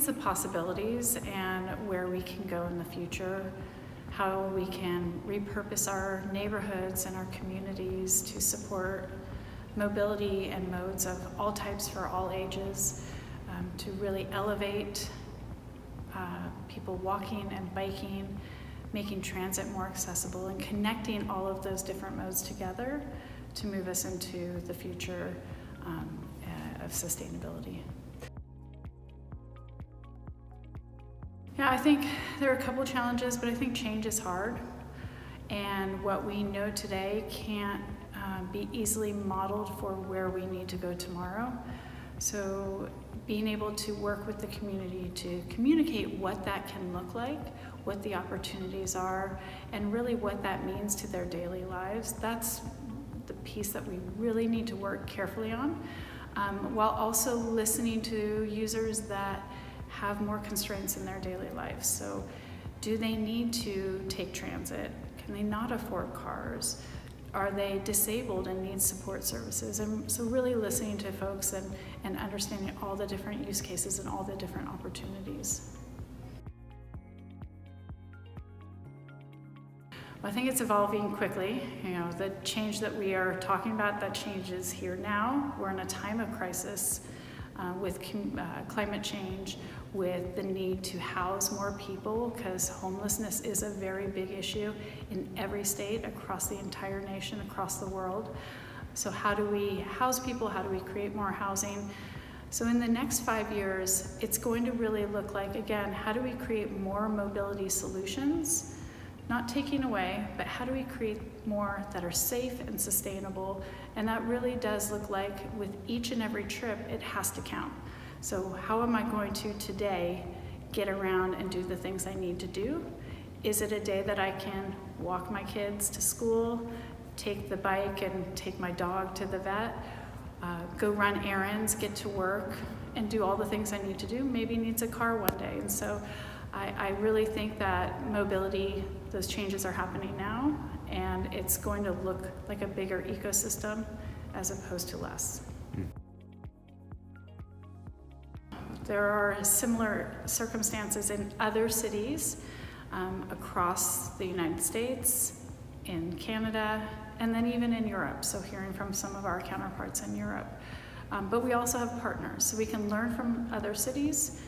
it's the possibilities and where we can go in the future, how we can repurpose our neighborhoods and our communities to support mobility and modes of all types for all ages, to really elevate people walking and biking, making transit more accessible, and connecting all of those different modes together to move us into the future of sustainability. Yeah, I think there are a couple challenges, but I think change is hard. And what we know today can't be easily modeled for where we need to go tomorrow. So being able to work with the community to communicate what that can look like, what the opportunities are, and really what that means to their daily lives, that's the piece that we really need to work carefully on, while also listening to users that have more constraints in their daily lives. So do they need to take transit? Can they not afford cars? Are they disabled and need support services? And so really listening to folks and understanding all the different use cases and all the different opportunities. Well, I think it's evolving quickly. You know, the change that we are talking about, that change is here now. We're in a time of crisis with climate change, with the need to house more people, because homelessness is a very big issue in every state, across the entire nation, across the world. So how do we house people? How do we create more housing? So in the next 5 years, it's going to really look like, again, how do we create more mobility solutions? Not taking away, but how do we create more that are safe and sustainable? And that really does look like, with each and every trip, it has to count. So how am I going to today get around and do the things I need to do? Is it a day that I can walk my kids to school, take the bike and take my dog to the vet, go run errands, get to work, and do all the things I need to do? Maybe needs a car one day. And so I really think that mobility, those changes are happening now, and it's going to look like a bigger ecosystem as opposed to less. There are similar circumstances in other cities across the United States, in Canada, and then even in Europe. So hearing from some of our counterparts in Europe. But we also have partners, so we can learn from other cities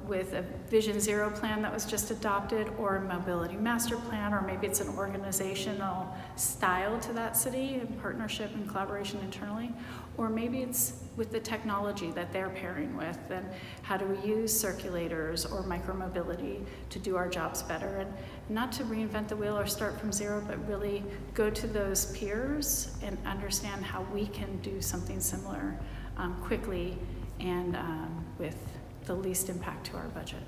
with a Vision Zero plan that was just adopted, or a mobility master plan, or maybe it's an organizational style to that city in partnership and collaboration internally, or maybe it's with the technology that they're pairing with, and how do we use circulators or micromobility to do our jobs better, and not to reinvent the wheel or start from zero, but really go to those peers and understand how we can do something similar quickly and with the least impact to our budget.